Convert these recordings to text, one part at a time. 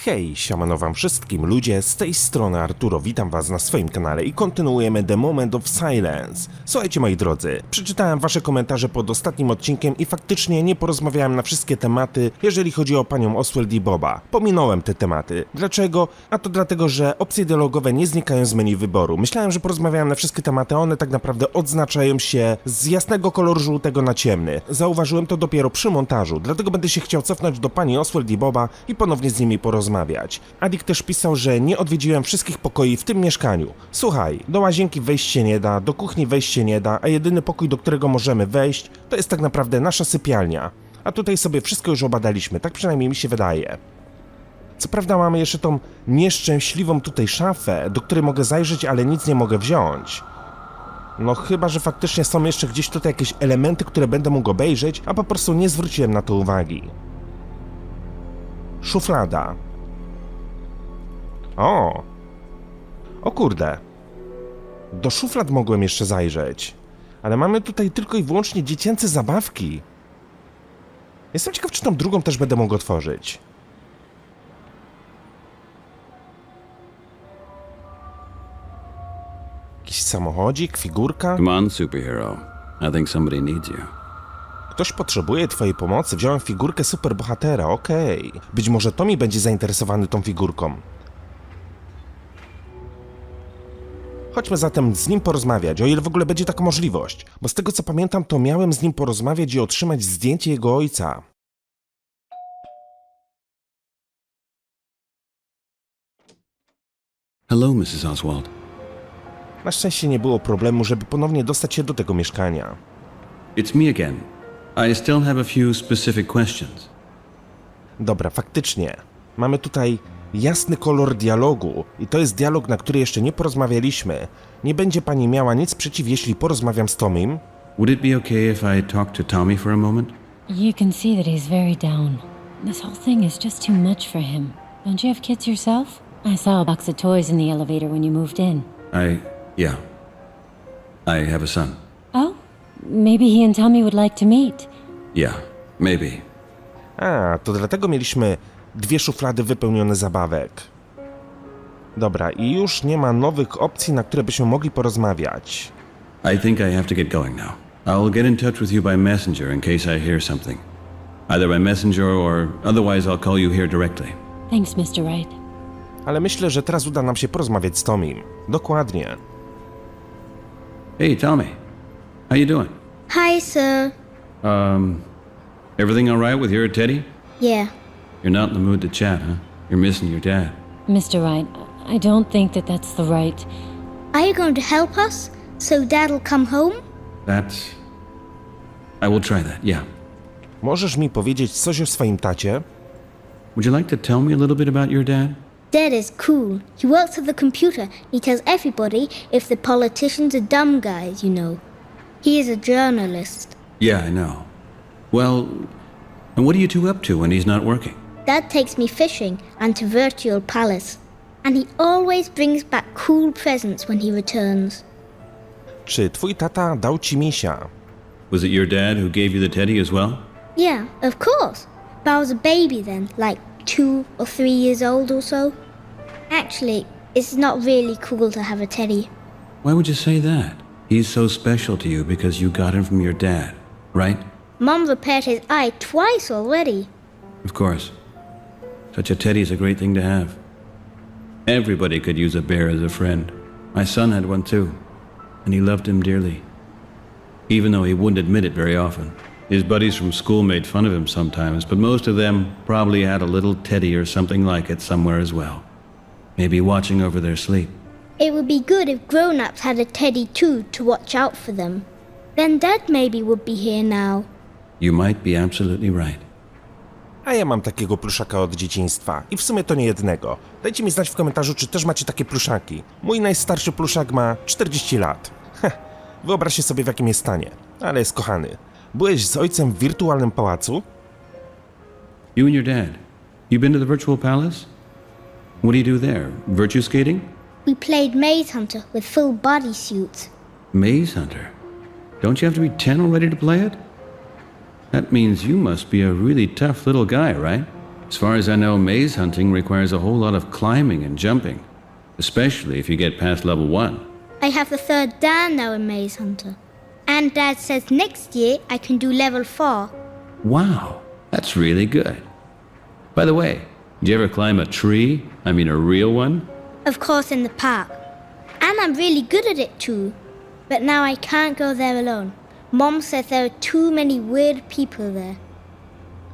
Hej, siemano wam wszystkim ludzie, z tej strony Arturo, witam was na swoim kanale i kontynuujemy The Moment of Silence. Słuchajcie moi drodzy, przeczytałem wasze komentarze pod ostatnim odcinkiem i faktycznie nie porozmawiałem na wszystkie tematy, jeżeli chodzi o panią Oswald i Boba. Pominąłem te tematy. Dlaczego? A to dlatego, że opcje dialogowe nie znikają z menu wyboru. Myślałem, że porozmawiałem na wszystkie tematy, a one tak naprawdę odznaczają się z jasnego koloru żółtego na ciemny. Zauważyłem to dopiero przy montażu, dlatego będę się chciał cofnąć do pani Oswald i Boba i ponownie z nimi porozmawiać. Adik też pisał, że nie odwiedziłem wszystkich pokoi w tym mieszkaniu. Słuchaj, do łazienki wejść się nie da, do kuchni wejść się nie da, a jedyny pokój, do którego możemy wejść, to jest tak naprawdę nasza sypialnia. A tutaj sobie wszystko już obadaliśmy, tak przynajmniej mi się wydaje. Co prawda mamy jeszcze tą nieszczęśliwą tutaj szafę, do której mogę zajrzeć, ale nic nie mogę wziąć. No chyba, że faktycznie są jeszcze gdzieś tutaj jakieś elementy, które będę mógł obejrzeć, a po prostu nie zwróciłem na to uwagi. Szuflada. O kurde. Do szuflad mogłem jeszcze zajrzeć. Ale mamy tutaj tylko i wyłącznie dziecięce zabawki. Jestem ciekaw, czy tą drugą też będę mógł otworzyć. Jakiś samochodzik, figurka. Come on, superhero. I think somebody needs you. Ktoś potrzebuje twojej pomocy. Wziąłem figurkę superbohatera, okej. Być może Tommy będzie zainteresowany tą figurką. Chodźmy zatem z nim porozmawiać, o ile w ogóle będzie taka możliwość. Bo z tego co pamiętam, to miałem z nim porozmawiać i otrzymać zdjęcie jego ojca. Hello, Mrs. Oswald. Na szczęście nie było problemu, żeby ponownie dostać się do tego mieszkania. It's me again. I still have a few specific questions. Dobra, faktycznie. Mamy tutaj jasny kolor dialogu i to jest dialog, na który jeszcze nie porozmawialiśmy. Nie będzie pani miała nic przeciw, jeśli porozmawiam z Tommym? Would it be okay if I talk to Tommy for a moment? You can see that he's very down. This whole thing is just too much for him. Don't you have kids yourself? I saw a box of toys in the elevator when you moved in. Yeah. I have a son. Oh? Maybe he and Tommy would like to meet. Yeah, maybe. A, to dlatego mieliśmy dwie szuflady wypełnione zabawek. Dobra, i już nie ma nowych opcji, na które byśmy mogli porozmawiać. I think I have to get going now. I'll get in touch with you by messenger in case I hear something. Either by messenger or otherwise I'll call you here directly. Thanks, Mr. Wright. Ale myślę, że teraz uda nam się porozmawiać z Tommym. Dokładnie. Hey, Tommy. How you doing? Hi, sir. Everything all right with your Teddy? Yeah. You're not in the mood to chat, huh? You're missing your dad. Mr. Wright, I don't think that that's the right... Are you going to help us so Dad'll come home? I will try that, yeah. Możesz mi powiedzieć coś o swoim tacie? Would you like to tell me a little bit about your dad? Dad is cool. He works at the computer. He tells everybody if the politicians are dumb guys, you know. He is a journalist. Yeah, I know. Well, and what are you two up to when he's not working? Dad takes me fishing and to Virtual Palace. And he always brings back cool presents when he returns. Czy twój tata dał ci misia? Was it your dad who gave you the teddy as well? Yeah, of course. But I was a baby then, like 2 or 3 years old or so. Actually, it's not really cool to have a teddy. Why would you say that? He's so special to you because you got him from your dad, right? Mom repaired his eye twice already. Of course. Such a teddy's a great thing to have. Everybody could use a bear as a friend. My son had one too, and he loved him dearly. Even though he wouldn't admit it very often. His buddies from school made fun of him sometimes, but most of them probably had a little teddy or something like it somewhere as well. Maybe watching over their sleep. It would be good if grown-ups had a teddy too to watch out for them. Then Dad maybe would be here now. You might be absolutely right. A ja mam takiego pluszaka od dzieciństwa. I w sumie to nie jednego. Dajcie mi znać w komentarzu, czy też macie takie pluszaki. Mój najstarszy pluszak ma 40 lat. Wyobraźcie sobie, w jakim jest stanie. Ale jest kochany. Byłeś z ojcem w wirtualnym pałacu? You and your dad, you been to the Virtual Palace? What do you do there? Virtue skating? We played Maze Hunter with full body suits. Maze Hunter? Don't you have to be 10 already to play it? That means you must be a really tough little guy, right? As far as I know, maze hunting requires a whole lot of climbing and jumping, especially if you get past level 1. I have the third Dan now in Maze Hunter. And Dad says next year I can do level 4. Wow, that's really good. By the way, did you ever climb a tree? I mean a real one? Of course in the park. And I'm really good at it too. But now I can't go there alone. Mom says there are too many weird people there.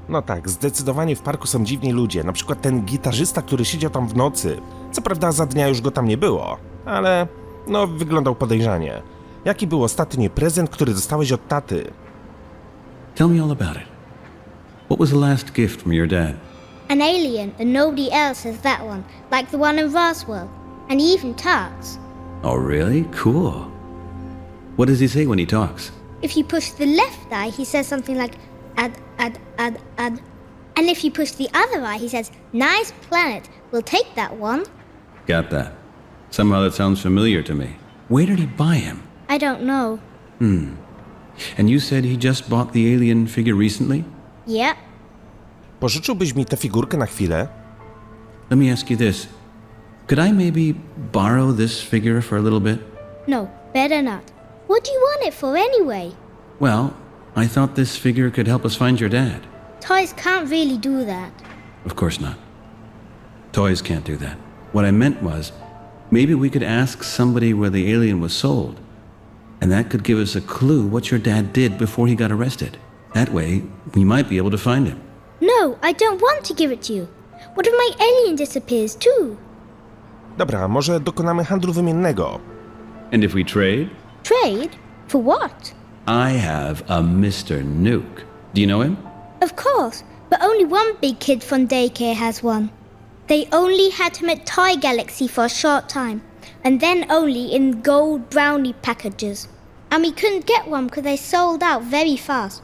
No tak, zdecydowanie w parku są dziwni ludzie, na przykład ten gitarzysta, który siedział tam w nocy. Co prawda za dnia już go tam nie było, ale no wyglądał podejrzanie. Jaki był ostatni prezent, który dostałeś od taty? Tell me all about it. What was the last gift from your dad? An alien and nobody else has that one, like the one in Roswell. And he even talks. Oh, really? Cool. What does he say when he talks? If you push the left eye, he says something like ad. And if you push the other eye, he says, nice planet, we'll take that one. Got that. Somehow that sounds familiar to me. Where did he buy him? I don't know. And you said he just bought the alien figure recently? Yeah. Pożyczyłbyś mi tę figurkę na chwilę? Let me ask you this. Could I maybe borrow this figure for a little bit? No, better not. What do you want it for anyway? Well, I thought this figure could help us find your dad. Toys can't really do that. Of course not. Toys can't do that. What I meant was, maybe we could ask somebody where the alien was sold, and that could give us a clue what your dad did before he got arrested. That way, we might be able to find him. No, I don't want to give it to you. What if my alien disappears too? Dobra, może dokonamy handlu wymiennego. And if we trade? Trade? For what? I have a Mr. Nuke. Do you know him? Of course, but only one big kid from daycare has one. They only had him at Toy Galaxy for a short time, and then only in gold brownie packages. And we couldn't get one because they sold out very fast.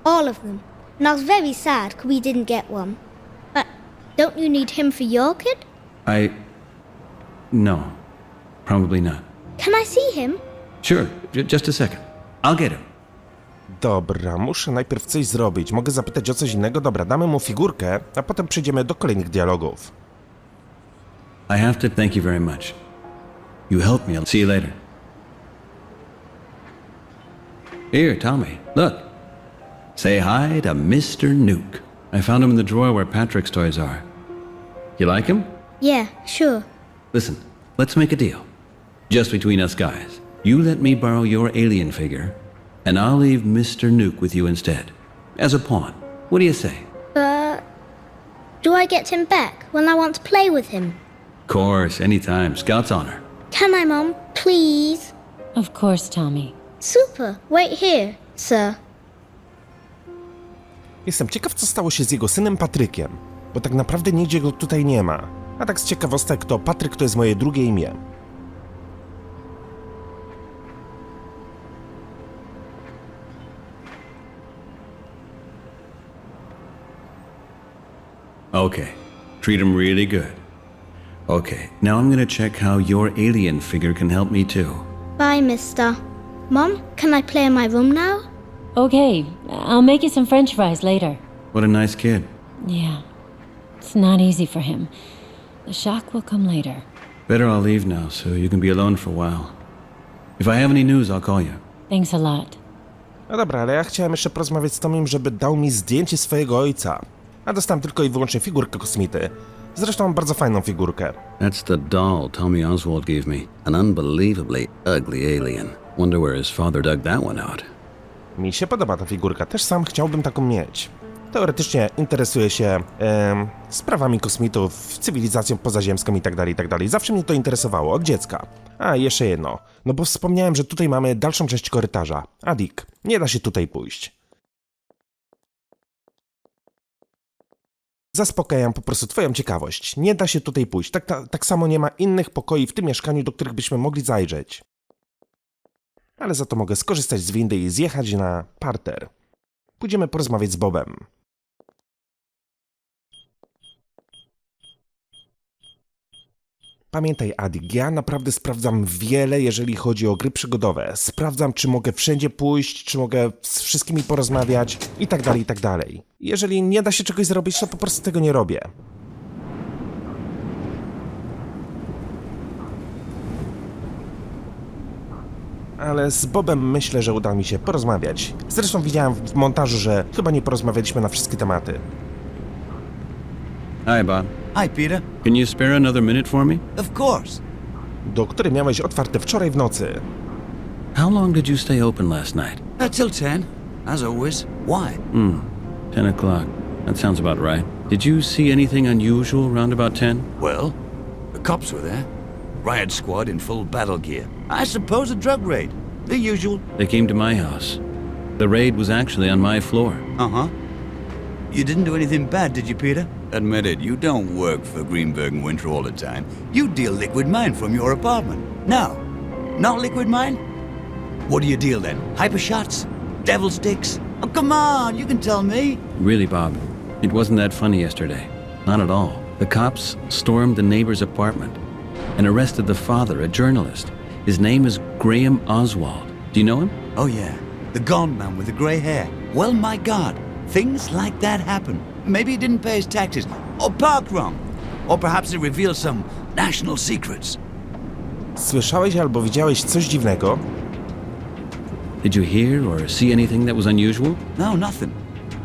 All of them. And I was very sad because we didn't get one. But don't you need him for your kid? No. Probably not. Can I see him? Sure, just a second. I'll get him. Dobra, muszę najpierw coś zrobić. Mogę zapytać o coś innego? Dobra, damy mu figurkę, a potem przejdziemy do kolejnych dialogów. I have to thank you very much. You helped me. I'll see you later. Here, Tommy, look. Say hi to Mr. Nuke. I found him in the drawer where Patrick's toys are. You like him? Yeah, sure. Listen, let's make a deal. Just between us guys. You let me borrow your alien figure, and I'll leave Mr. Nuke with you instead. As a pawn. What do you say? Do I get him back when I want to play with him? Of course, anytime. Scout's honor. Can I, Mom? Please? Of course, Tommy. Super. Wait here, sir. Jestem ciekaw, co stało się z jego synem Patrykiem, bo tak naprawdę nigdzie go tutaj nie ma. A tak z ciekawostek, to Patryk to jest moje drugie imię. Okay. Treat him really good. Okay, now I'm gonna check how your alien figure can help me too. Bye, mister. Mom, can I play in my room now? Okay, I'll make you some french fries later. What a nice kid. Yeah, it's not easy for him. The shock will come later. Better I'll leave now so you can be alone for a while. If I have any news, I'll call you. Thanks a lot. No dobra, ale ja chciałem jeszcze porozmawiać z Tomim, żeby dał mi zdjęcie swojego ojca. A dostałem tylko i wyłącznie figurkę kosmity. Zresztą bardzo fajną figurkę. That's the doll Tommy Oswald gave me. An unbelievably ugly alien. Wonder where his father dug that one out. Mi się podoba ta figurka, też sam chciałbym taką mieć. Teoretycznie interesuję się sprawami kosmitów, cywilizacją pozaziemską itd., itd. Zawsze mnie to interesowało, od dziecka. A, jeszcze jedno. No bo wspomniałem, że tutaj mamy dalszą część korytarza. Adik, nie da się tutaj pójść. Zaspokajam po prostu twoją ciekawość. Nie da się tutaj pójść. Tak samo nie ma innych pokoi w tym mieszkaniu, do których byśmy mogli zajrzeć. Ale za to mogę skorzystać z windy i zjechać na parter. Pójdziemy porozmawiać z Bobem. Pamiętaj, Adik, ja naprawdę sprawdzam wiele, jeżeli chodzi o gry przygodowe. Sprawdzam, czy mogę wszędzie pójść, czy mogę z wszystkimi porozmawiać i tak dalej, i tak dalej. Jeżeli nie da się czegoś zrobić, to po prostu tego nie robię. Ale z Bobem myślę, że uda mi się porozmawiać. Zresztą widziałem w montażu, że chyba nie porozmawialiśmy na wszystkie tematy. Hi, Bob. Hi, Peter. Can you spare another minute for me? Of course. Do której miałeś otwarte wczoraj w nocy. How long did you stay open last night? Till 10, as always. Why? 10 o'clock. That sounds about right. Did you see anything unusual around about 10? Well, the cops were there. Riot squad in full battle gear. I suppose a drug raid. The usual. They came to my house. The raid was actually on my floor. Uh-huh. You didn't do anything bad, did you, Peter? Admit it, you don't work for Greenberg and Winter all the time. You deal liquid mine from your apartment. No, not liquid mine? What do you deal then? Hypershots? Devil sticks? Oh, come on, you can tell me. Really, Bob, it wasn't that funny yesterday. Not at all. The cops stormed the neighbor's apartment and arrested the father, a journalist. His name is Graham Oswald. Do you know him? Oh yeah, the gone man with the grey hair. Well, my God, things like that happen. Maybe he didn't pay his taxes, or parked wrong, or perhaps it reveals some national secrets. Słyszałeś albo widziałeś coś dziwnego? Did you hear or see anything that was unusual? No, nothing.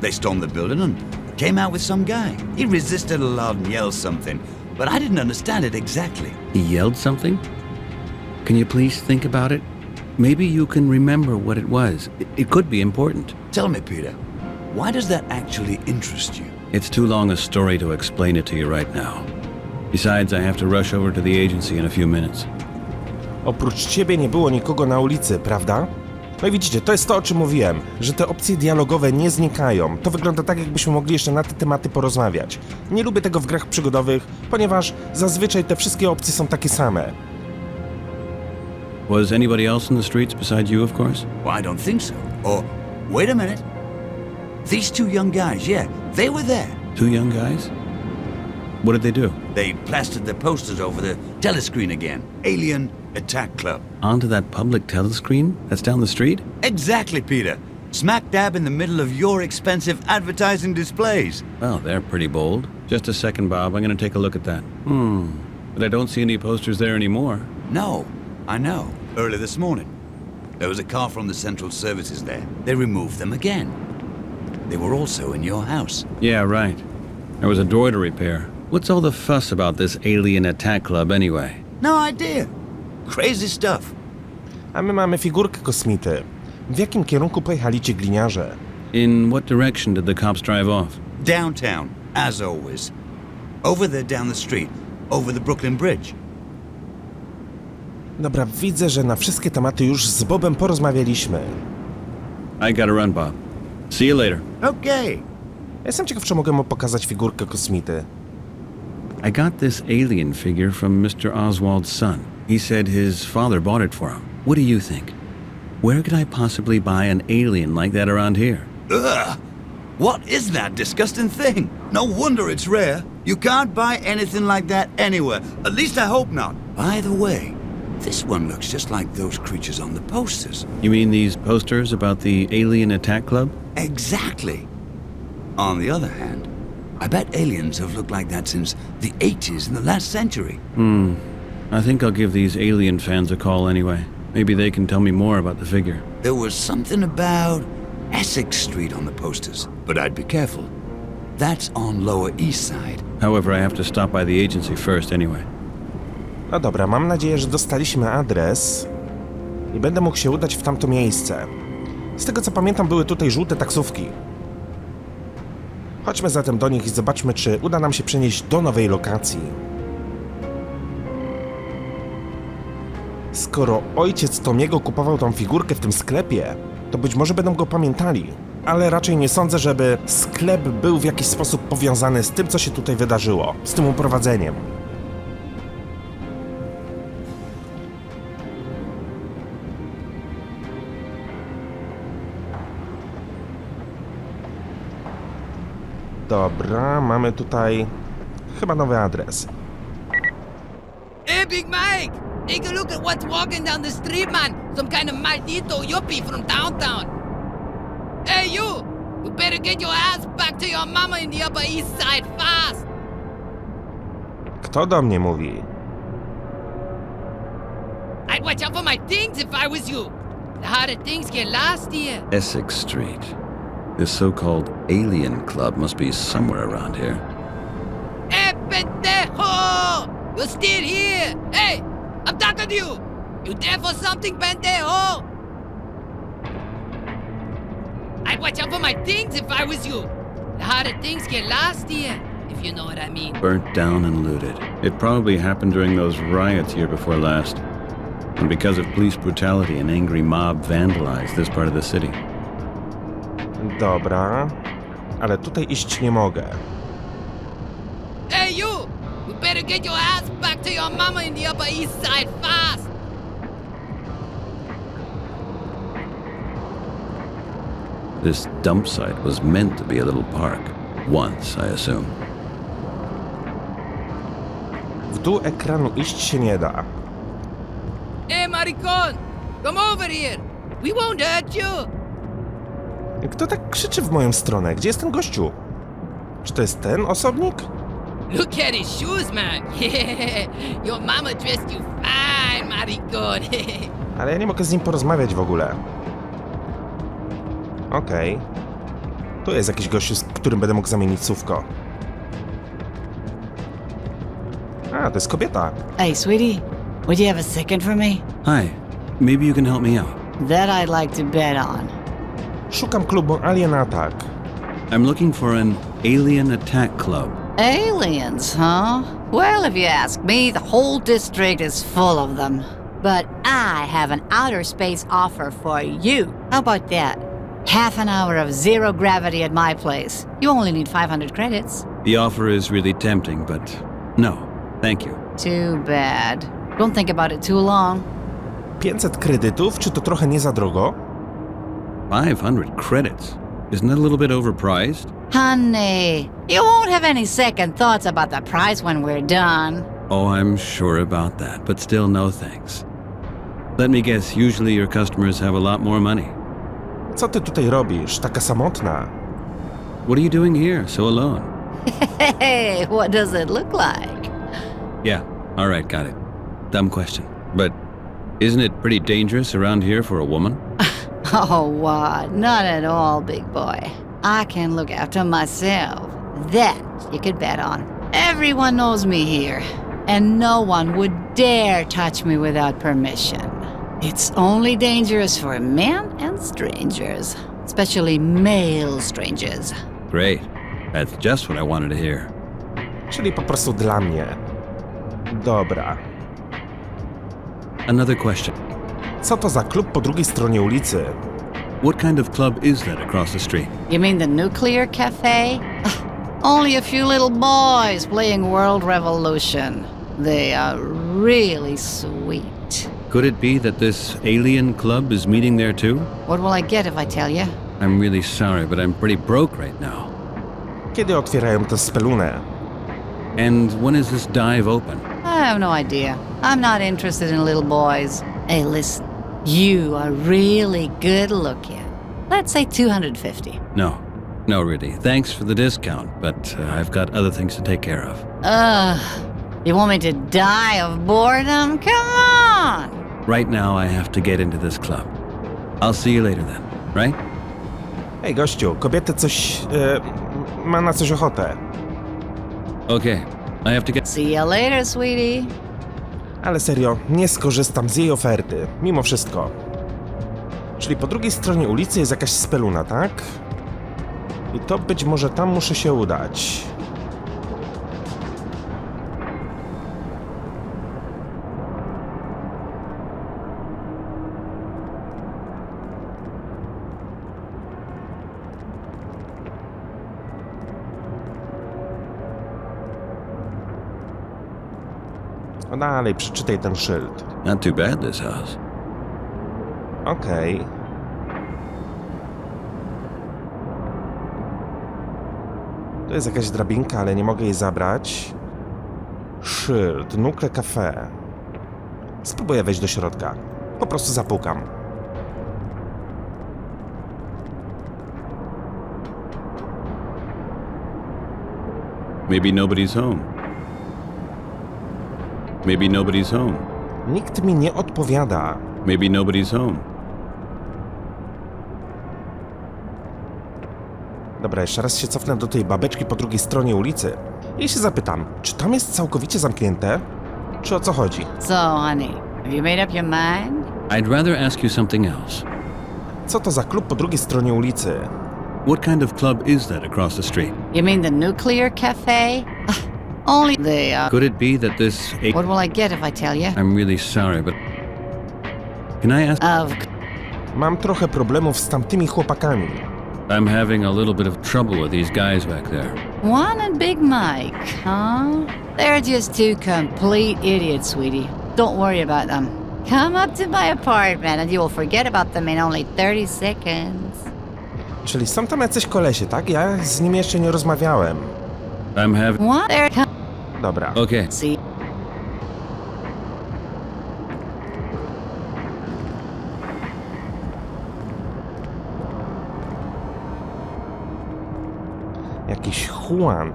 They stormed the building and came out with some guy. He resisted a lot and yelled something, but I didn't understand it exactly. He yelled something? Can you please think about it? Maybe you can remember what it was. It could be important. Tell me, Peter, why does that actually interest you? It's too long a story to explain it to you right now. Besides, I have to rush over to the agency in a few minutes. Oprócz ciebie nie było nikogo na ulicy, prawda? No i widzicie, to jest to, o czym mówiłem, że te opcje dialogowe nie znikają. To wygląda tak, jakbyśmy mogli jeszcze na te tematy porozmawiać. Nie lubię tego w grach przygodowych, ponieważ zazwyczaj te wszystkie opcje są takie same. Was anybody else in the streets besides you, of course? Well, I don't think so. Or, wait a minute. These two young guys, yeah, they were there. Two young guys? What did they do? They plastered their posters over the telescreen again. Alien Attack Club. Onto that public telescreen that's down the street? Exactly, Peter. Smack dab in the middle of your expensive advertising displays. Well, they're pretty bold. Just a second, Bob. I'm going to take a look at that. But I don't see any posters there anymore. No, I know. Early this morning, there was a car from the Central Services there. They removed them again. They were also in your house. Yeah, right. There was a door to repair. What's all the fuss about this alien attack club anyway? No idea. Crazy stuff. A my mamy figurkę kosmity. W jakim kierunku pojechali ci gliniarze? In what direction did the cops drive off? Downtown, as always. Over there down the street, over the Brooklyn Bridge. Dobra, widzę, że na wszystkie tematy już z Bobem porozmawialiśmy. I gotta run, Bob. See you later. Okay. Ja jestem ciekaw, czy mogę mu pokazać figurkę kosmity. I got this alien figure from Mr. Oswald's son. He said his father bought it for him. What do you think? Where could I possibly buy an alien like that around here? Ugh! What is that disgusting thing? No wonder it's rare. You can't buy anything like that anywhere. At least I hope not. By the way, this one looks just like those creatures on the posters. You mean these posters about the alien attack club? Exactly. On the other hand, I bet aliens have looked like that since the 80s in the last century. I think I'll give these alien fans a call anyway. Maybe they can tell me more about the figure. There was something about Essex Street on the posters, but I'd be careful. That's on Lower East Side. However, I have to stop by the agency first anyway. No dobra, mam nadzieję, że dostaliśmy adres i będę mógł się udać w tamto miejsce. Z tego co pamiętam, były tutaj żółte taksówki. Chodźmy zatem do nich i zobaczmy, czy uda nam się przenieść do nowej lokacji. Skoro ojciec Tomiego kupował tą figurkę w tym sklepie, to być może będą go pamiętali. Ale raczej nie sądzę, żeby sklep był w jakiś sposób powiązany z tym, co się tutaj wydarzyło, z tym uprowadzeniem. Dobra, mamy tutaj chyba nowy adres. Hey, Big Mike! Take a look at what's walking down the street, man. Some kind of maldito yuppie from downtown. Hey, you! You better get your ass back to your mama in the Upper East Side fast! Kto do mnie mówi? I'd watch out for my things if I was you. The harder things get lost here. Essex Street. This so-called alien club must be somewhere around here. Hey, pendejo! You're still here! Hey! I'm talking to you! You there for something, pendejo? I'd watch out for my things if I was you. The harder things get lost here, if you know what I mean. Burnt down and looted. It probably happened during those riots year before last. And because of police brutality, an angry mob vandalized this part of the city. Dobra, ale tutaj iść nie mogę. Hey, you! You better get your ass back to your mama in the Upper East Side fast! This dump site was meant to be a little park. Once, I assume. W dół ekranu iść się nie da. Hey, maricon! Come over here! We won't hurt you! Kto tak krzyczy w moją stronę? Gdzie jest ten gościu? Czy to jest ten osobnik? Look at his shoes, man! Yeah! Your mama dressed you fine, maricon! Ale ja nie mogę z nim porozmawiać w ogóle. Okej. Tu jest jakiś gościu, z którym będę mógł zamienić słówko. A, to jest kobieta. Hey, sweetie, would you have a second for me? Hi. Maybe you can help me out. That I'd like to bet on. Szukam klubu Alien Attack. I'm looking for an alien attack club. Aliens, huh? Well, if you ask me, the whole district is full of them. But I have an outer space offer for you. How about that? Half an hour of zero gravity at my place. You only need 500 credits. The offer is really tempting, but no, thank you. Too bad. Don't think about it too long. 500 kredytów? Czy to trochę nie za drogo? 500 credits? Isn't that a little bit overpriced? Honey, you won't have any second thoughts about the price when we're done. Oh, I'm sure about that, but still no thanks. Let me guess, usually your customers have a lot more money. Co ty tutaj robisz? Taka samotna. What are you doing here, so alone? Hey, what does it look like? Yeah, all right, got it. Dumb question. But isn't it pretty dangerous around here for a woman? Oh, what? Not at all, big boy. I can look after myself. That you could bet on. Everyone knows me here, and no one would dare touch me without permission. It's only dangerous for men and strangers, especially male strangers. Great. That's just what I wanted to hear. Czyli po prostu dla mnie. Dobra. Another question. Co to za klub po drugiej stronie ulicy? What kind of club is that across the street? You mean the nuclear cafe? Only a few little boys playing World Revolution. They are really sweet. Could it be that this alien club is meeting there too? What will I get if I tell you? I'm really sorry, but I'm pretty broke right now. Kiedy otwierają tę spelunę? And when is this dive open? I have no idea. I'm not interested in little boys. Hey, listen. You are really good looking. Let's say 250. No, really. Thanks for the discount, but I've got other things to take care of. You want me to die of boredom? Come on! Right now, I have to get into this club. I'll see you later then, right? Ej, gościu, kobieta coś... ma na coś ochotę. Okay, I have to get... See you later, sweetie. Ale serio, nie skorzystam z jej oferty, mimo wszystko. Czyli po drugiej stronie ulicy jest jakaś speluna, tak? I to być może tam muszę się udać. No dalej, przeczytaj ten szyld. Not too bad, this house. Okej. To jest jakaś drabinka, ale nie mogę jej zabrać. Szyld, Nukle Cafe. Spróbuję wejść do środka. Po prostu zapukam. Maybe nobody's home. Maybe nobody's home. Nikt mi nie odpowiada. Maybe nobody's home. Dobra, jeszcze raz się cofnę do tej babeczki po drugiej stronie ulicy i się zapytam, czy tam jest całkowicie zamknięte? Czy o co chodzi? So, honey, have you made up your mind? I'd rather ask you something else. Co to za klub po drugiej stronie ulicy? What kind of club is that across the street? You mean the nuclear cafe? Only the, Could it be that this... What will I get if I tell you? I'm really sorry, but... Can I ask... Mam trochę problemów z tamtymi chłopakami. I'm having a little bit of trouble with these guys back there. Juan and Big Mike, huh? They're just two complete idiots, sweetie. Don't worry about them. Come up to my apartment and you will forget about them in only 30 seconds. Czyli są tam jacyś kolesie, tak? Ja z nimi jeszcze nie rozmawiałem. I'm having... What? They're Dobra. Okay. See? Jakiś Juan.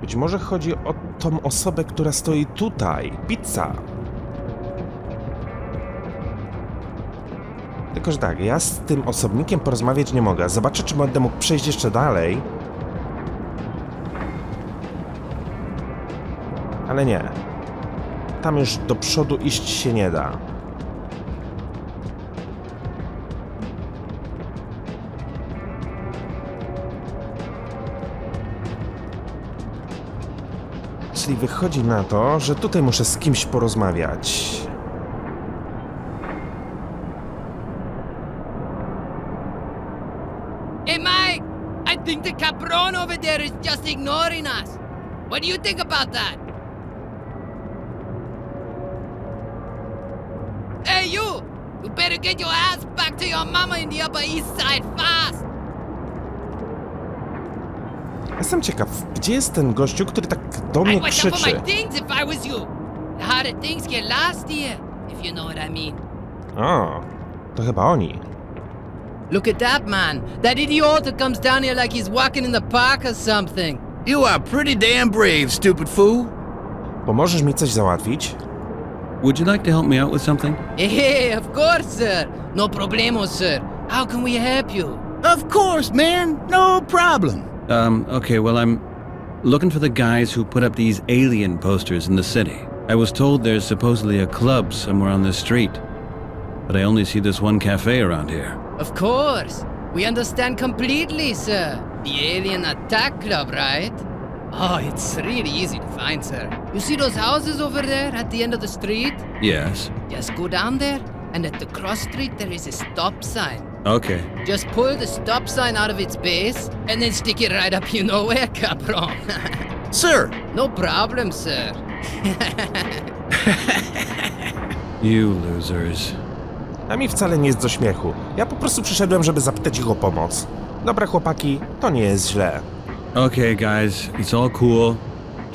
Być może chodzi o tą osobę, która stoi tutaj. Pizza. Tylko, że tak, ja z tym osobnikiem porozmawiać nie mogę. Zobaczę, czy będę mógł przejść jeszcze dalej. Ale nie. Tam już do przodu iść się nie da. Czyli wychodzi na to, że tutaj muszę z kimś porozmawiać. Hey, Mike! I think the cabron over there is just ignoring us. What do you think about that? Hey, you! You better get your ass back to your mama in the Upper East Side fast! Jestem ciekaw, gdzie jest ten gościu, który tak do I'd mnie watch out for krzyczy? my things if I was you. The harder things get lost here, if you know what I mean. O, to chyba oni. Look at that man. That idiot that comes down here like he's walking in the park or something. You are pretty damn brave, stupid fool. Pomożesz mi coś załatwić? Would you like to help me out with something? Hey, of course, sir. No problemo, sir. How can we help you? Of course, man. No problem. Okay, well, I'm looking for the guys who put up these alien posters in the city. I was told there's supposedly a club somewhere on this street, but I only see this one cafe around here. Of course. We understand completely, sir. The Alien Attack Club, right? Oh, it's really easy to find, sir. You see those houses over there at the end of the street? Yes. Just go down there, and at the cross street there is a stop sign. Okay. Just pull the stop sign out of its base, and then stick it right up you know where, cabron. Sir. No problem, sir. You losers. A mi wcale nie jest do śmiechu. Ja po prostu przyszedłem, żeby zapytać ich o pomoc. Dobra, chłopaki, to nie jest źle. Okay, guys, it's all cool.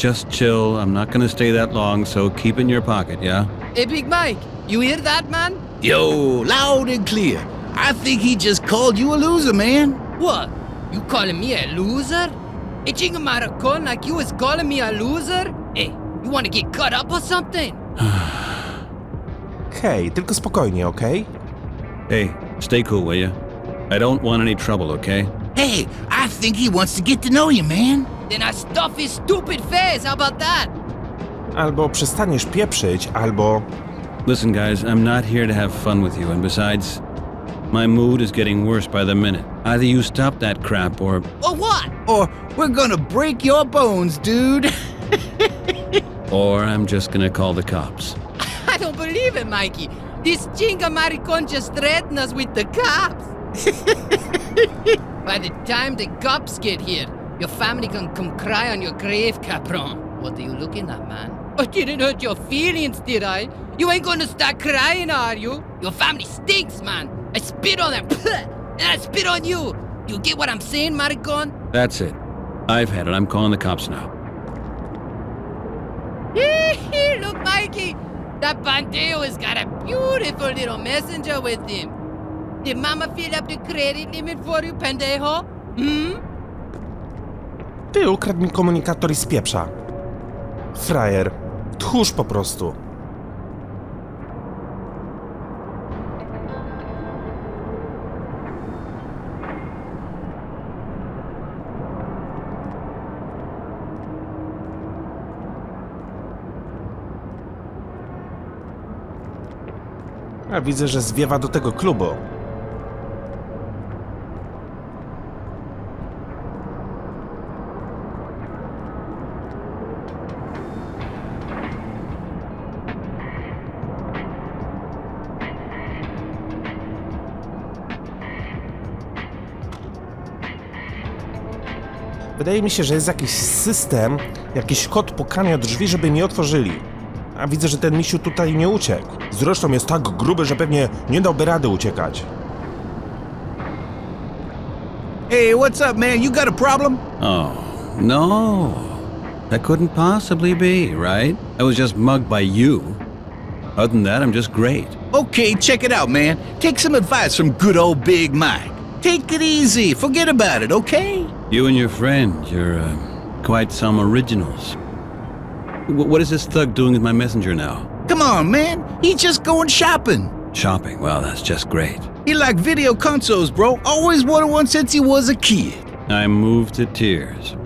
Just chill. I'm not gonna stay that long, so keep it in your pocket, yeah? Hey, Big Mike, you hear that, man? Yo, loud and clear. I think he just called you a loser, man. What? You calling me a loser? A chingamaracon like you is calling me a loser? Hey, you wanna get cut up or something? Hej, tylko spokojnie, okej? Hey, stay cool, will you? I don't want any trouble, okay? Hey, I think he wants to get to know you, man. Then I stuff his stupid face, how about that? Albo przestaniesz pieprzyć, albo... Listen, guys, I'm not here to have fun with you, and besides, my mood is getting worse by the minute. Either you stop that crap, or What? Or we're gonna break your bones, dude. I'm just gonna call the cops. I don't believe it, Mikey. This chingamaricon just threatened us with the cops. By the time the cops get here, your family can come cry on your grave, cabron. What are you looking at, man? I didn't hurt your feelings, did I? You ain't gonna start crying, are you? Your family stinks, man. I spit on them, and I spit on you. You get what I'm saying, maricon? That's it. I've had it. I'm calling the cops now. Frankie, that bandeo has got a beautiful little messenger with him. Did Mama fill up the credit limit for you, pendejo? Ty, ukradł mi komunikator i spieprza. Frajer. Tchórz po prostu. A widzę, że zwiewa do tego klubu. Wydaje mi się, że jest jakiś system, jakiś kod pukania drzwi, żeby mi otworzyli. A widzę, że ten misiu tutaj nie uciekł. Zresztą jest tak gruby, że pewnie nie dałby rady uciekać. Hey, what's up, man? You got a problem? Oh, no. That couldn't possibly be, right? I was just mugged by you. Other than that, I'm just great. Okay, check it out, man. Take some advice from good old Big Mike. Take it easy. Forget about it, okay? You and your friend, you're quite some originals. What is this thug doing with my messenger now? Come on, man. He's just going shopping. Shopping? Well, that's just great. He like video consoles, bro. Always wanted one since he was a kid. I'm moved to tears.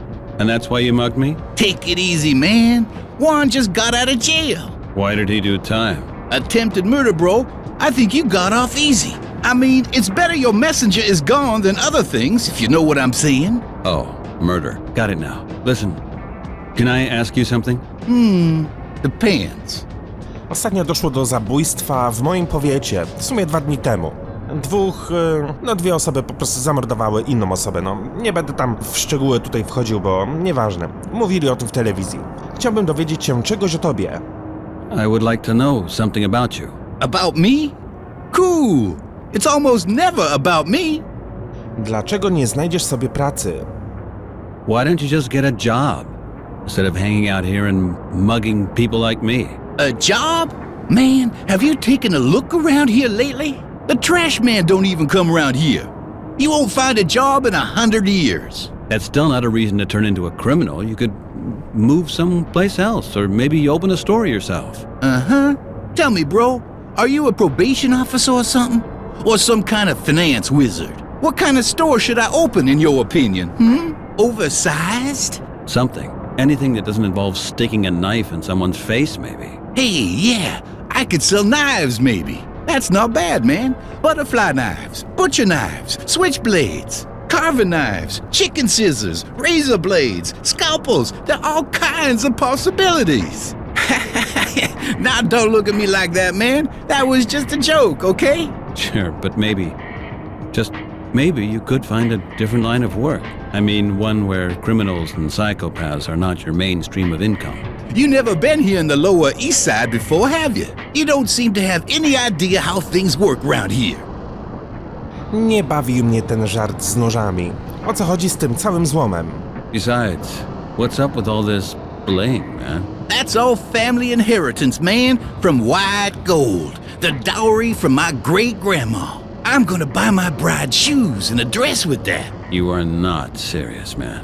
And that's why you mugged me? Take it easy, man. Juan just got out of jail. Why did he do time? Attempted murder, bro. I think you got off easy. I mean, it's better your messenger is gone than other things, if you know what I'm saying. Oh, murder. Got it now. Listen, can I ask you something? Depends. Ostatnio doszło do zabójstwa w moim powiecie, w sumie 2 dni temu. Dwie osoby po prostu zamordowały inną osobę, nie będę tam w szczegóły tutaj wchodził, bo nieważne. Mówili o tym w telewizji. Chciałbym dowiedzieć się czegoś o tobie. I would like to know something about you. About me? Cool. It's almost never about me. Dlaczego nie znajdziesz sobie pracy? Why don't you just get a job instead of hanging out here and mugging people like me? A job? Man, have you taken a look around here lately? The trash man don't even come around here. You won't find a job in 100 years. That's still not a reason to turn into a criminal. You could move someplace else, or maybe open a store yourself. Uh-huh. Tell me, bro, are you a probation officer or something? Or some kind of finance wizard? What kind of store should I open, in your opinion? Oversized? Something. Anything that doesn't involve sticking a knife in someone's face, maybe. Hey, yeah, I could sell knives, maybe. That's not bad, man. Butterfly knives, butcher knives, switchblades, carving knives, chicken scissors, razor blades, scalpels. There are all kinds of possibilities. Now don't look at me like that, man. That was just a joke, okay? Sure, but maybe, just maybe you could find a different line of work. I mean, one where criminals and psychopaths are not your mainstream of income. You never been here in the Lower East Side before, have you? You don't seem to have any idea how things work around here. Nie bawi mnie ten żart z nożami. O co chodzi z tym całym złomem? Besides, what's up with all this bling, man? That's all family inheritance, man, from white gold. The dowry from my great-grandma. I'm gonna buy my bride shoes and a dress with that. You are not serious, man.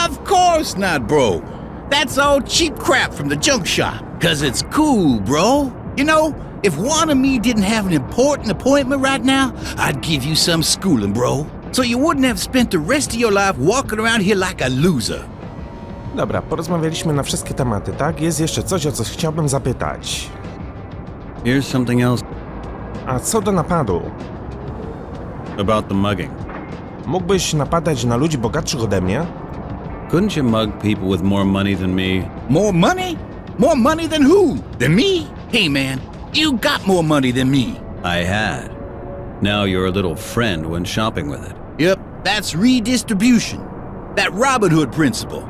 Of course not, bro. That's all cheap crap from the junk shop. 'Cause it's cool, bro. You know, if one of me didn't have an important appointment right now, I'd give you some schooling, bro. So you wouldn't have spent the rest of your life walking around here like a loser. Dobra, porozmawialiśmy na wszystkie tematy, tak? Jest jeszcze coś, o co chciałbym zapytać. Here's something else A co do napadu? about the mugging. Mógłbyś napadać na ludzi bogatszych ode mnie? Couldn't you mug people with more money than me? More money? More money than who? Than me? Hey, man, you got more money than me. I had. Now your little friend went shopping with it. Yep, that's redistribution. That Robin Hood principle.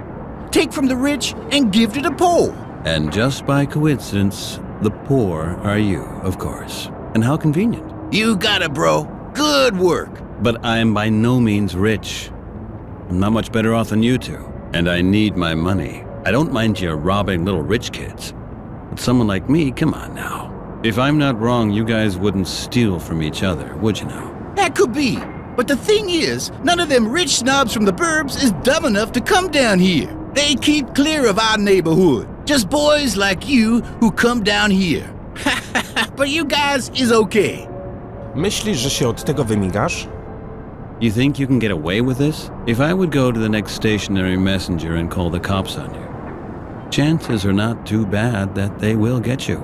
Take from the rich and give to the poor. And just by coincidence, the poor are you, of course. And how convenient. You got it, bro. Good work. But I'm by no means rich. I'm not much better off than you two. And I need my money. I don't mind you robbing little rich kids. But someone like me, come on now. If I'm not wrong, you guys wouldn't steal from each other, would you now? That could be. But the thing is, none of them rich snobs from the burbs is dumb enough to come down here. They keep clear of our neighborhood. Just boys like you who come down here. But you guys is okay. Myślisz, że się od tego wymigasz? You think you can get away with this? If I would go to the next stationary messenger and call the cops on you, chances are not too bad that they will get you.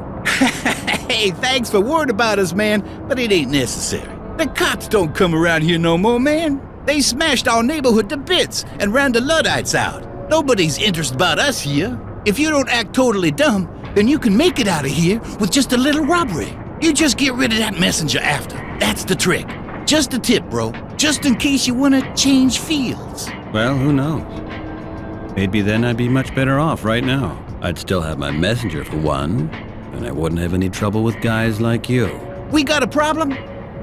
Hey, thanks for worrying about us, man, but it ain't necessary. The cops don't come around here no more, man. They smashed our neighborhood to bits and ran the Luddites out. Nobody's interested about us here. If you don't act totally dumb, then you can make it out of here with just a little robbery. You just get rid of that messenger after. That's the trick. Just a tip, bro. Just in case you want to change fields. Well, who knows? Maybe then I'd be much better off right now. I'd still have my messenger for one, and I wouldn't have any trouble with guys like you. We got a problem?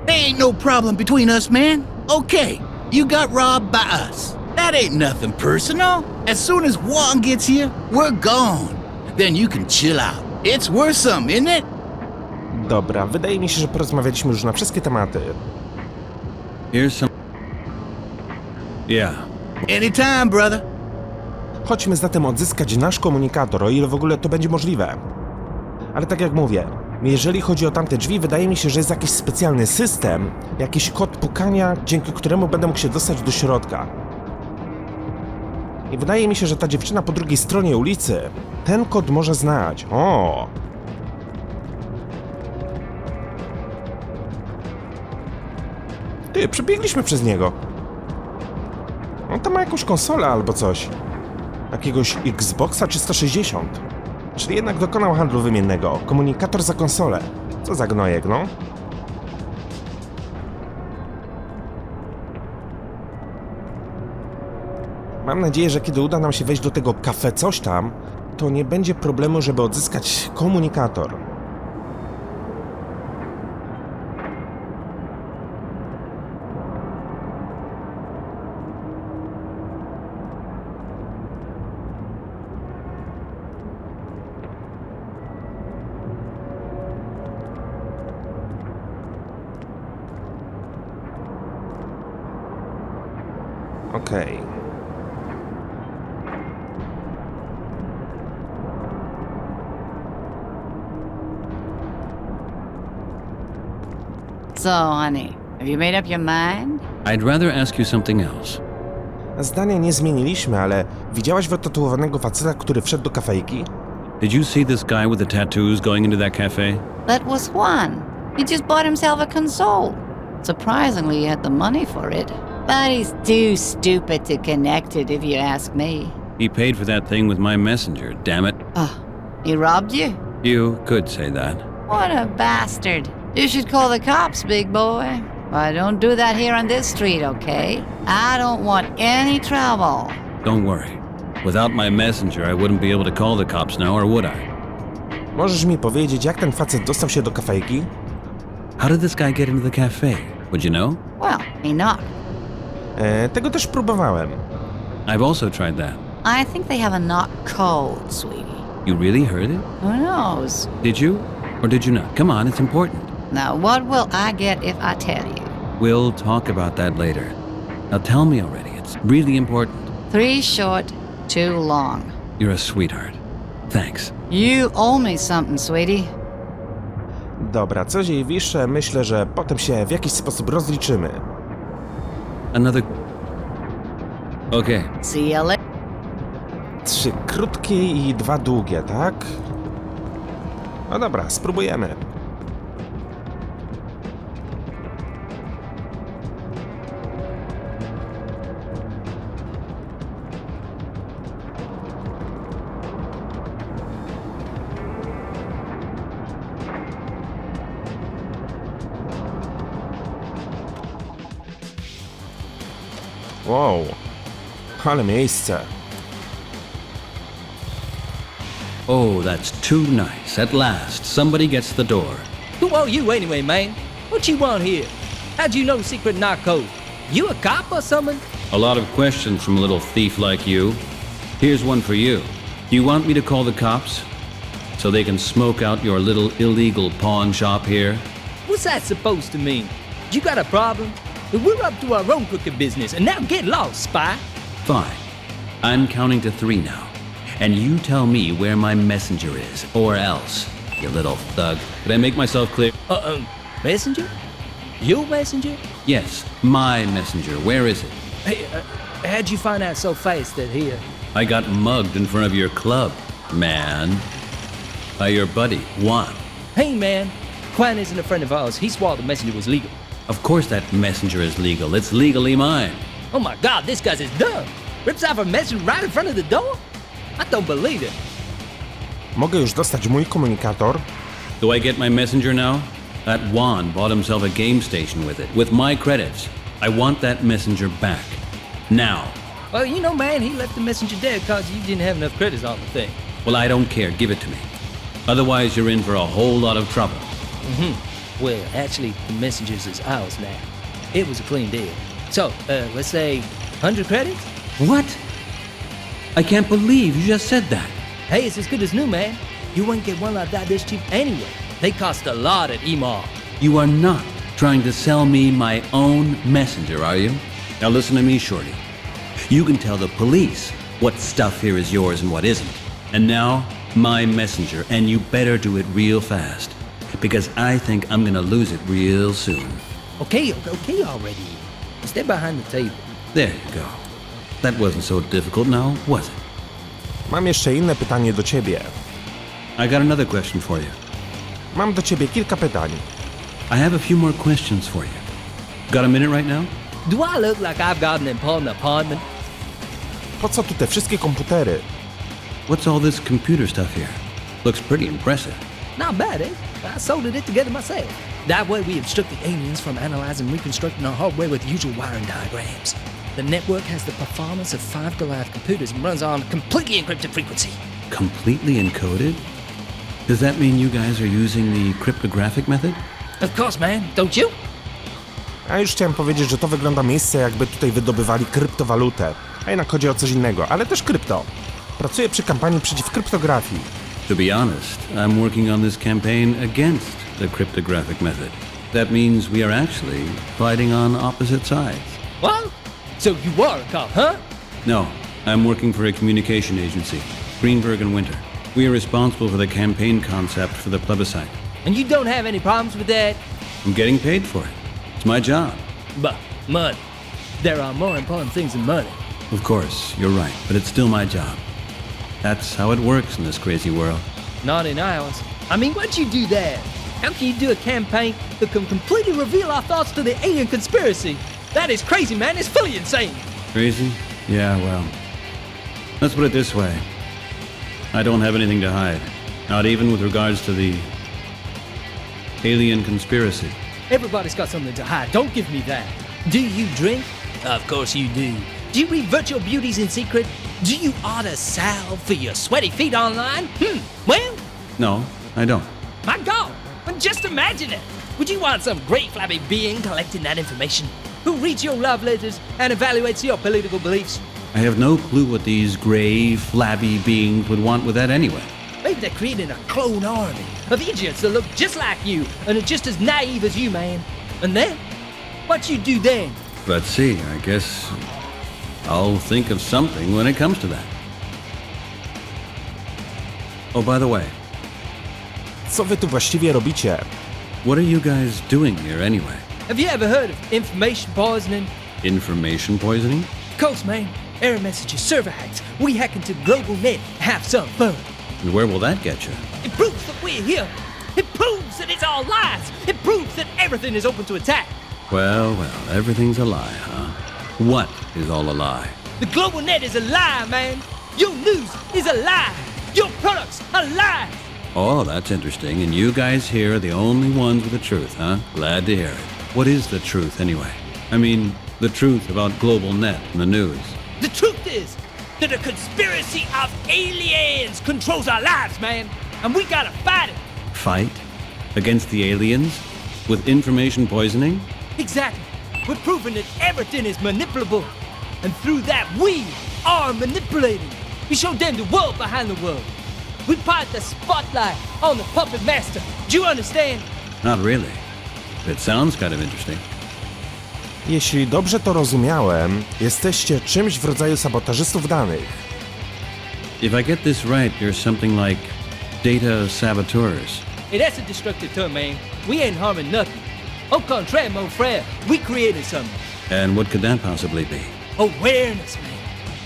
There ain't no problem between us, man. Okay, you got robbed by us. That ain't nothing personal. As soon as Juan gets here, we're gone. Then you can chill out. It's worth something, isn't it? Dobra, wydaje mi się, że porozmawialiśmy już na wszystkie tematy. Here's some... Yeah. Anytime, brother. Chodźmy zatem odzyskać nasz komunikator, o ile w ogóle to będzie możliwe. Ale tak jak mówię, jeżeli chodzi o tamte drzwi, wydaje mi się, że jest jakiś specjalny system, jakiś kod pukania, dzięki któremu będę mógł się dostać do środka. I wydaje mi się, że ta dziewczyna po drugiej stronie ulicy ten kod może znać. O! Ty, przebiegliśmy przez niego. On tam ma jakąś konsolę albo coś. Jakiegoś Xboxa 360. Czyli jednak dokonał handlu wymiennego. Komunikator za konsolę. Co za gnojek, no? Mam nadzieję, że kiedy uda nam się wejść do tego kafe coś tam, to nie będzie problemu, żeby odzyskać komunikator. Okej. So, honey, have you made up your mind? I'd rather ask you something else. Zdania nie zmieniliśmy, ale widziałaś wytatuowanego faceta, który wszedł do kafejki? Did you see this guy with the tattoos going into that cafe? That was Juan. He just bought himself a console. Surprisingly, he had the money for it. But he's too stupid to connect it, if you ask me. He paid for that thing with my messenger, damn it. Oh, he robbed you? You could say that. What a bastard. You should call the cops, big boy. But don't do that here on this street, okay? I don't want any trouble. Don't worry. Without my messenger, I wouldn't be able to call the cops now, or would I? Możesz mi powiedzieć, jak ten facet dostał się do kafejki? How did this guy get into the cafe? Would you know? Well, he knocked. Tego też próbowałem. I've also tried that. I think they have a knock code, sweetie. You really heard it? Who knows? Did you? Or did you not? Come on, it's important. Now, what will I get if I tell you? We'll talk about that later. Now tell me already, it's really important. 3 short, 2 long. You're a sweetheart. Thanks. You owe me something, sweetie. Dobra, coś jej wiszę, myślę, że potem się w jakiś sposób rozliczymy. Another... Okay. See you later. 3 krótkie i 2 długie, tak? No dobra, spróbujemy. Wow, ale miejsce. Oh, that's too nice. At last, somebody gets the door. Who are you anyway, man? What you want here? How'd you know secret knock code? You a cop or something? A lot of questions from a little thief like you. Here's one for you. You want me to call the cops? so they can smoke out your little illegal pawn shop here? What's that supposed to mean? You got a problem? We're up to our own crooked business, and now get lost, spy. Fine. I'm counting to 3 now. And you tell me where my messenger is, or else, you little thug. Did I make myself clear? Messenger? Your messenger? Yes, my messenger. Where is it? Hey, how'd you find out so fast that here? I got mugged in front of your club, man. By your buddy, Juan. Hey, man. Juan isn't a friend of ours. He swore the messenger was legal. Of course that messenger is legal. It's legally mine. Oh my God, this guy's is dumb. Rips off a messenger right in front of the door? I don't believe it. Mogę już dostać mój komunikator? Do I get my messenger now? That Juan bought himself a game station with it, with my credits. I want that messenger back. Now. Well, you know, man, he left the messenger dead because you didn't have enough credits on the thing. Well, I don't care. Give it to me. Otherwise, you're in for a whole lot of trouble. Well, actually, the messenger's is ours now. It was a clean deal. So, let's say 100 credits? What? I can't believe you just said that. Hey, it's as good as new, man. You wouldn't get one like that this cheap anyway. They cost a lot at Emar. You are not trying to sell me my own messenger, are you? Now listen to me, Shorty. You can tell the police what stuff here is yours and what isn't. And now, my messenger, and you better do it real fast. Because I think I'm gonna lose it real soon. Okay already. Stay behind the table. There you go. That wasn't so difficult now, was it? Mam jeszcze inne pytanie do ciebie. I got another question for you. Mam do ciebie kilka pytań. I have a few more questions for you. Got a minute right now? Do I look like I've got an important appointment? Po co tu te wszystkie komputery? What's all this computer stuff here? Looks pretty impressive. Not bad, eh? I soldered it together myself. That way we obstruct the aliens from analyzing and reconstructing our hardware with usual wiring diagrams. The network has the performance of 5 Goliath computers and runs on a completely encrypted frequency. Completely encoded? Does that mean you guys are using the cryptographic method? Of course, man. Don't you? A już chciałem powiedzieć, że to wygląda miejsce, jakby tutaj wydobywali kryptowalutę. A jednak chodzi o coś innego, ale też krypto. Pracuję przy kampanii przeciw kryptografii. To be honest, I'm working on this campaign against the cryptographic method. That means we are actually fighting on opposite sides. What? So you are a cop, huh? No, I'm working for a communication agency, Greenberg and Winter. We are responsible for the campaign concept for the plebiscite. And you don't have any problems with that? I'm getting paid for it. It's my job. But money. There are more important things than money. Of course, you're right, but it's still my job. That's how it works in this crazy world. Not in ours. I mean, once you do that, how can you do a campaign that can completely reveal our thoughts to the alien conspiracy? That is crazy, man. It's fully insane. Crazy? Yeah, well, let's put it this way. I don't have anything to hide. Not even with regards to the alien conspiracy. Everybody's got something to hide. Don't give me that. Do you drink? Of course you do. Do you read virtual beauties in secret? Do you order salve for your sweaty feet online? Well, No, I don't. my God, just imagine it. Would you want some great flabby being collecting that information? Who reads your love letters and evaluates your political beliefs? I have no clue what these gray, flabby beings would want with that anyway. Maybe they're creating a clone army of idiots that look just like you and are just as naive as you, man. And then, what you do then? Let's see, I guess I'll think of something when it comes to that. Oh, by the way, Co wy tu właściwie robicie? what are you guys doing here anyway? Have you ever heard of information poisoning? Information poisoning? Of course, man. Error messages, server hacks. We hack into global net, have some fun. And where will that get you? It proves that we're here. It proves that it's all lies. It proves that everything is open to attack. Well, everything's a lie, huh? What is all a lie? The global net is a lie, man. Your news is a lie. Your products are lies. Oh, that's interesting. And you guys here are the only ones with the truth, huh? Glad to hear it. What is the truth, anyway? I mean, the truth about global net and the news. The truth is that a conspiracy of aliens controls our lives, man. And we gotta fight it. Fight? Against the aliens? With information poisoning? Exactly. We're proving that everything is manipulable. And through that, we are manipulated. We show them the world behind the world. We put the spotlight on the puppet master. Do you understand? Not really. It sounds kind of interesting. Jeśli dobrze to rozumiałem, jesteście czymś w rodzaju sabotażystów danych. If I get this right, you're something like data saboteurs. Hey, that's a destructive term, man. We ain't harming nothing. Au contraire, mon frère, we created something. And what could that possibly be? Awareness, man.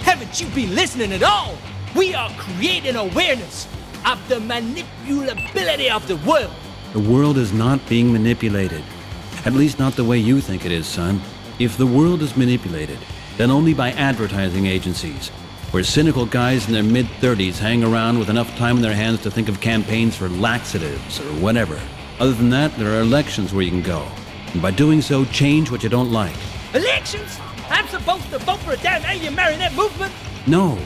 Haven't you been listening at all? We are creating awareness of the manipulability of the world. The world is not being manipulated. At least not the way you think it is, son. If the world is manipulated, then only by advertising agencies, where cynical guys in their mid-30s hang around with enough time in their hands to think of campaigns for laxatives or whatever. Other than that, there are elections where you can go. And by doing so, change what you don't like. Elections? I'm supposed to vote for a damn alien marionette movement? No.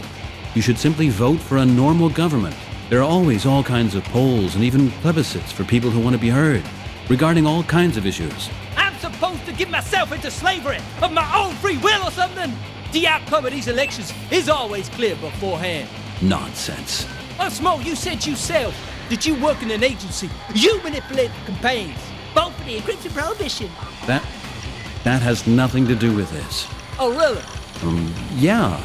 You should simply vote for a normal government. There are always all kinds of polls and even plebiscites for people who want to be heard, regarding all kinds of issues. I'm supposed to give myself into slavery of my own free will or something? The outcome of these elections is always clear beforehand. Nonsense. Smo, you said yourself that you work in an agency. You manipulate the campaigns. Vote for the encryption prohibition. That has nothing to do with this. Oh, really? Yeah.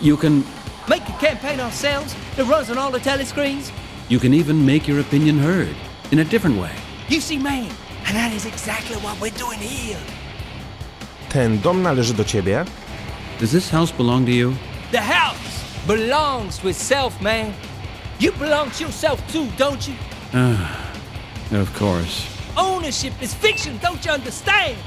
You can Make a campaign ourselves that runs on all the telescreens? even make your opinion heard in a different way. You see, man, and that is exactly what we're doing here. Ten dom należy do ciebie? Does this house belong to you? The house belongs to itself, man. You belong to yourself too, don't you? Of course. Ownership is fiction, don't you understand?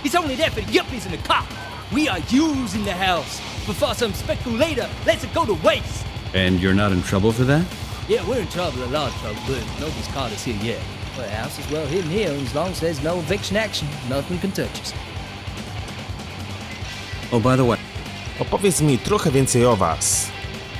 It's only there for the yuppies and the cops. We are using the house before some speculator lets it go to waste. And you're not in trouble for that? Yeah, we're in trouble, a lot of trouble, but nobody's caught us here yet. Well, the house is well hidden here, and as long as there's no eviction action, nothing can touch us. Oh, by the way, Opowiedz mi trochę więcej o was.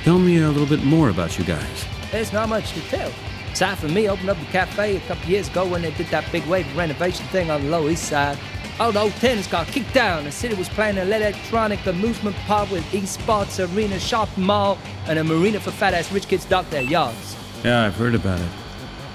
tell me a little bit more about you guys. There's not much to tell. Aside from me opening up the cafe a couple years ago when they did that big wave renovation thing on the Lower East Side. All the old tenants got kicked down. The city was planning an electronic amusement park with esports arena, shopping mall, and a marina for fat-ass rich kids dock their yards. Yeah, I've heard about it.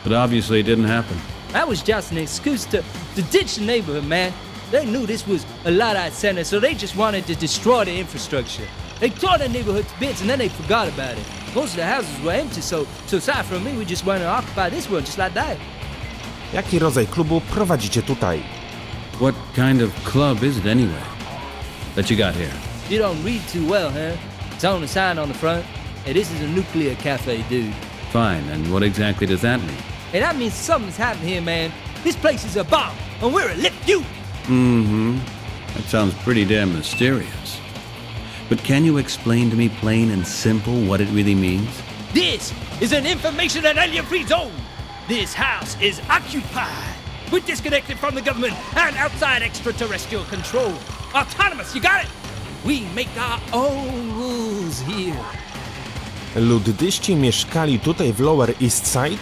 But obviously it didn't happen. That was just an excuse to ditch the neighborhood, man. They knew this was a Luddite center, so they just wanted to destroy the infrastructure. They tore the neighborhood to bits, and then they forgot about it. Most of the houses were empty, so aside from me, we just went to occupy this one just like that. Jaki rodzaj klubu prowadzicie tutaj? What kind of club is it anyway that you got here? You don't read too well, huh? It's on the sign on the front. Hey, this is a nuclear cafe, dude. Fine, and what exactly does that mean? Hey, that means something's happening here, man. This place is a bomb, and we're a lit you. That sounds pretty damn mysterious. But can you explain to me plain and simple what it really means? This is an information and alien-free zone. This house is occupied. We're disconnected from the government and outside extraterrestrial control. Autonomous, you got it? We make our own rules here. Luddyści mieszkali tutaj w Lower East Side?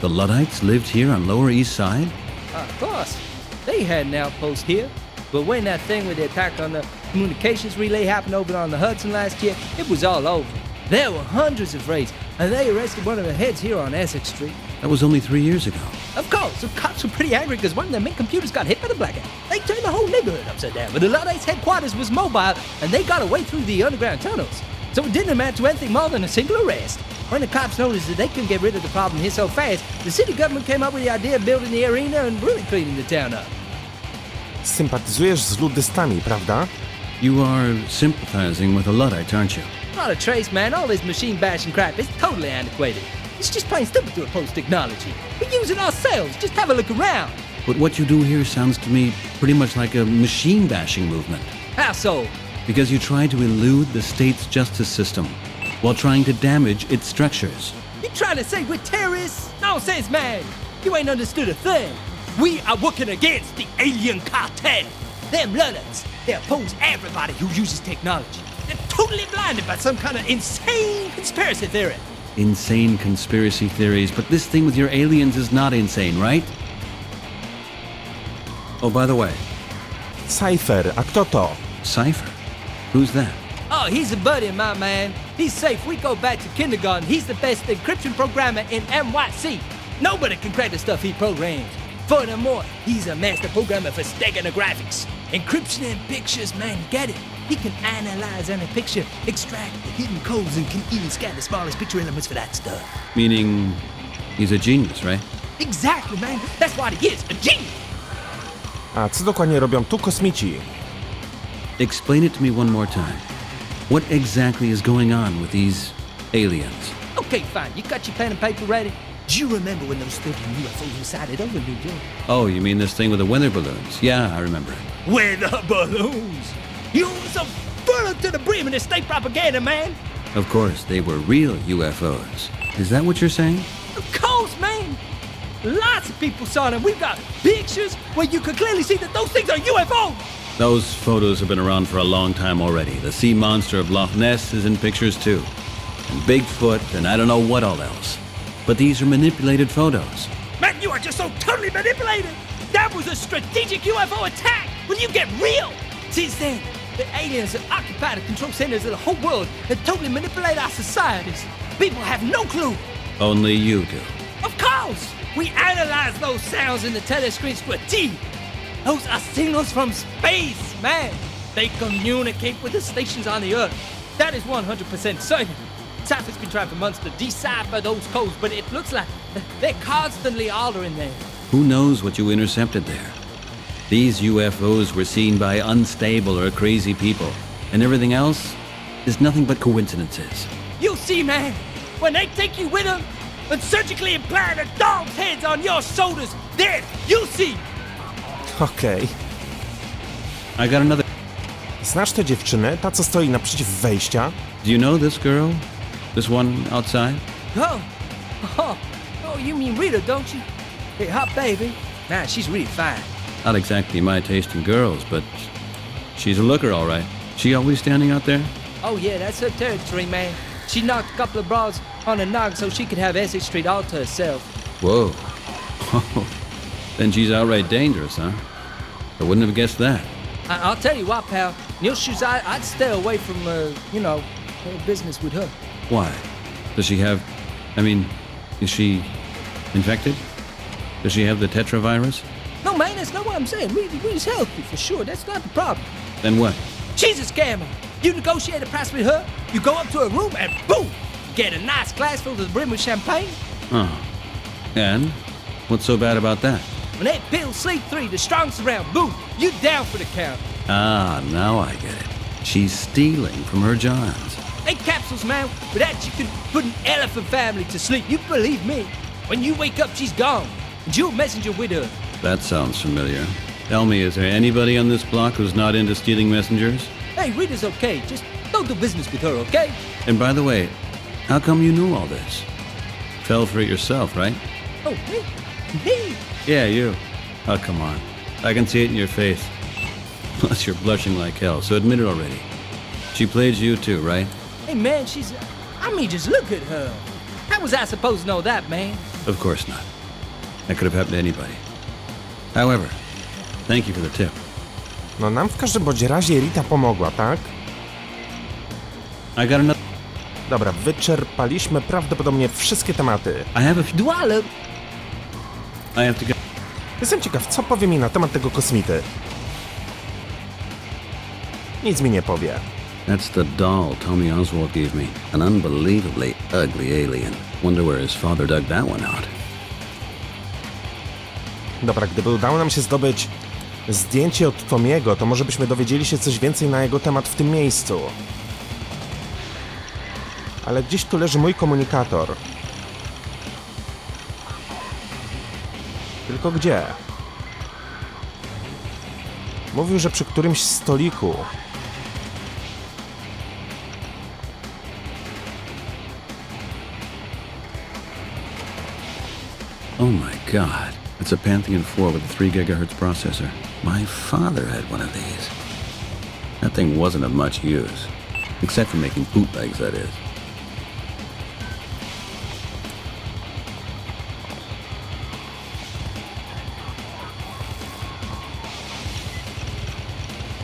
The Luddites lived here on Lower East Side? Of course. They had an outpost here. But when that thing with the attack on the communications relay happened over on the Hudson last year, it was all over. There were hundreds of raids, and they arrested one of the heads here on Essex Street. That was only 3 years ago. Of course, the cops were pretty angry because one of their main computers got hit by the blackout. They turned the whole neighborhood upside down, but the Luddites' headquarters was mobile, and they got away through the underground tunnels. So it didn't amount to anything more than a single arrest. When the cops noticed that they couldn't get rid of the problem here so fast, the city government came up with the idea of building the arena and really cleaning the town up. Sympatyzujesz z luddystami, prawda? You are sympathizing with the Luddites, aren't you? Not a trace, man. All this machine bashing crap is totally antiquated. It's just plain stupid to oppose technology. We use it ourselves. Just have a look around. But what you do here sounds to me pretty much like a machine bashing movement. How so? Because you try to elude the state's justice system while trying to damage its structures. You trying to say we're terrorists? Nonsense, man. You ain't understood a thing. We are working against the alien cartel. Them Luddites, they oppose everybody who uses technology. They're totally blinded by some kind of insane conspiracy theory. Insane conspiracy theories, but this thing with your aliens is not insane, right? Oh, by the way, Cypher, a kto to? Cypher? Who's that? Oh, he's a buddy of mine, man. He's safe. We go back to kindergarten. He's the best encryption programmer in NYC. Nobody can crack the stuff he programs. Furthermore, he's a master programmer for steganographics. Encryption in pictures, man, get it? He can analyze any picture, extract the hidden codes, and can even scan the smallest picture elements for that stuff. Meaning he's a genius, right? Exactly, man. That's what he is, a genius. A co dokładnie robią tu kosmici? Explain it to me one more time. What exactly is going on with these aliens? Okay, fine. You got your pen and paper ready? Do you remember when those 13 UFOs were sighted over New York? Oh, you mean this thing with the weather balloons? Yeah, I remember it. Weather balloons! You was a full to the brim in the state propaganda, man! Of course, they were real UFOs. Is that what you're saying? Of course, man! Lots of people saw them. We've got pictures where you could clearly see that those things are UFOs! Those photos have been around for a long time already. The sea monster of Loch Ness is in pictures too. And Bigfoot, and I don't know what all else. But these are manipulated photos. Man, you are just so totally manipulated! That was a strategic UFO attack! Will you get real? Since then, the aliens have occupied the control centers of the whole world and totally manipulate our societies. People have no clue. Only you do. Of course! We analyze those sounds in the telescreens to a T. Those are signals from space, man. They communicate with the stations on the Earth. That is 100% certain. Scientists been trying for months to decipher those codes, but it looks like they're constantly altering them. Who knows what you intercepted there? These UFOs were seen by unstable or crazy people, and everything else is nothing but coincidences. You see, man, when they take you with them and surgically implant a dog's heads on your shoulders, then you see. Okej. I got another. Znasz tę dziewczynę? Ta, co stoi naprzeciw wejścia? Do you know this girl? This one outside? Oh, you mean Rita, don't you? Hey, hot baby. Man, she's really fine. Not exactly my taste in girls, but she's a looker, all right. She always standing out there? Oh, yeah, that's her territory, man. She knocked a couple of bras on the nog so she could have Essex Street all to herself. Whoa. Then she's outright dangerous, huh? I wouldn't have guessed that. I'll tell you what, pal. In your shoes, I'd stay away from, business with her. Why? Does she have... is she infected? Does she have the tetravirus? No, man, that's not what I'm saying. Rita's healthy, for sure. That's not the problem. Then what? She's a scammer. You negotiate a price with her, you go up to her room, and boom! Get a nice glass filled to the brim with champagne. Oh. And? What's so bad about that? When that pill sleep 3, the strongest around, boom, you down for the count. Ah, now I get it. She's stealing from her johns. 8 capsules, man. With that, you can put an elephant family to sleep. You believe me. When you wake up, she's gone. And you're a messenger with her. That sounds familiar. Tell me, is there anybody on this block who's not into stealing messengers? Hey, Rita's okay. Just don't do business with her, okay? And by the way, how come you knew all this? Fell for it yourself, right? Oh, me? Yeah, you. Oh, come on. I can see it in your face. Plus, you're blushing like hell, so admit it already. She played you too, right? Hey, man, just look at her. How was I supposed to know that, man? Of course not. That could have happened to anybody. However, thank you for the tip. No nam w każdym bądź razie Rita pomogła, tak? I got another... Dobra, wyczerpaliśmy prawdopodobnie wszystkie tematy. I have to go... Jestem ciekaw, co powie mi na temat tego kosmity. Nic mi nie powie. That's the doll Tommy Oswald gave me. An unbelievably ugly alien. Wonder where his father dug that one out. Dobra, gdyby udało nam się zdobyć zdjęcie od Tomiego, to może byśmy dowiedzieli się coś więcej na jego temat w tym miejscu. Ale gdzieś tu leży mój komunikator. Tylko gdzie? Mówił, że przy którymś stoliku. Oh my god. It's a Pantheon 4 with a 3 GHz processor. My father had one of these. That thing wasn't of much use. Except for making bootlegs, that is.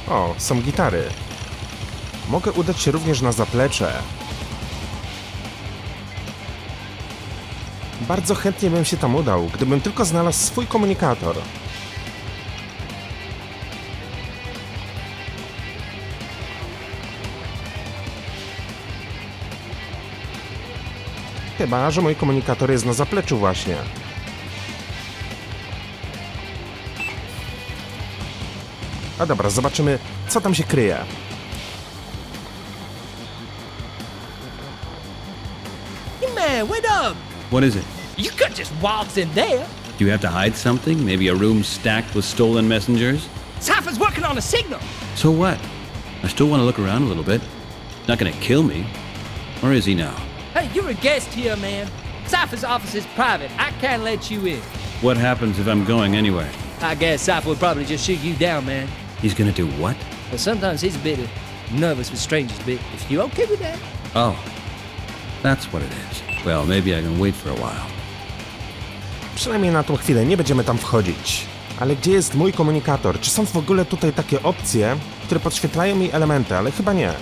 O, są gitary. Mogę udać się również na zaplecze. Bardzo chętnie bym się tam udał, gdybym tylko znalazł swój komunikator. Chyba że mój komunikator jest na zapleczu właśnie. A dobra, zobaczymy, co tam się kryje. Hey man, wait up! What is it? You could just waltz in there. Do you have to hide something? Maybe a room stacked with stolen messengers? Cypher's working on a signal. So what? I still want to look around a little bit. Not gonna kill me. Where is he now? Hey, you're a guest here, man. Cypher's office is private. I can't let you in. What happens if I'm going anyway? I guess Cypher would probably just shoot you down, man. He's gonna do what? But sometimes he's a bit nervous with strangers, but if you okay with that? Oh, that's what it is. Well, maybe I can wait for a while. Przynajmniej na tą chwilę nie będziemy tam wchodzić. Ale gdzie jest mój komunikator? Czy są w ogóle tutaj takie opcje, które podświetlają mi elementy? Ale chyba nie.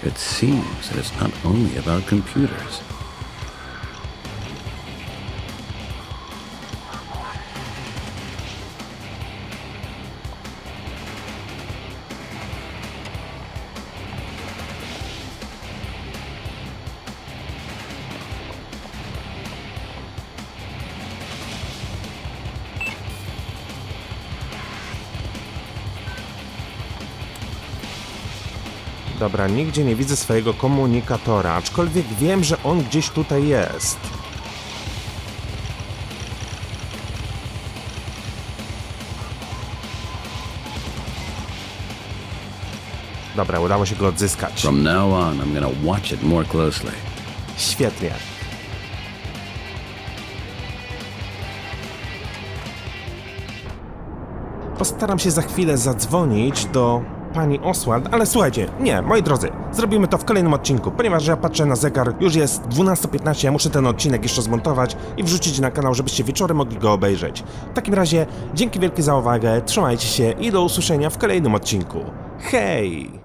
It seems that it's not only about computers. Dobra, nigdzie nie widzę swojego komunikatora, aczkolwiek wiem, że on gdzieś tutaj jest. Dobra, udało się go odzyskać. From now on, I'm gonna watch it more closely. Świetnie. Postaram się za chwilę zadzwonić do pani Oswald, ale słuchajcie, nie, moi drodzy, zrobimy to w kolejnym odcinku, ponieważ ja patrzę na zegar, już jest 12:15, ja muszę ten odcinek jeszcze zmontować i wrzucić na kanał, żebyście wieczorem mogli go obejrzeć. W takim razie, dzięki wielkie za uwagę, trzymajcie się i do usłyszenia w kolejnym odcinku. Hej!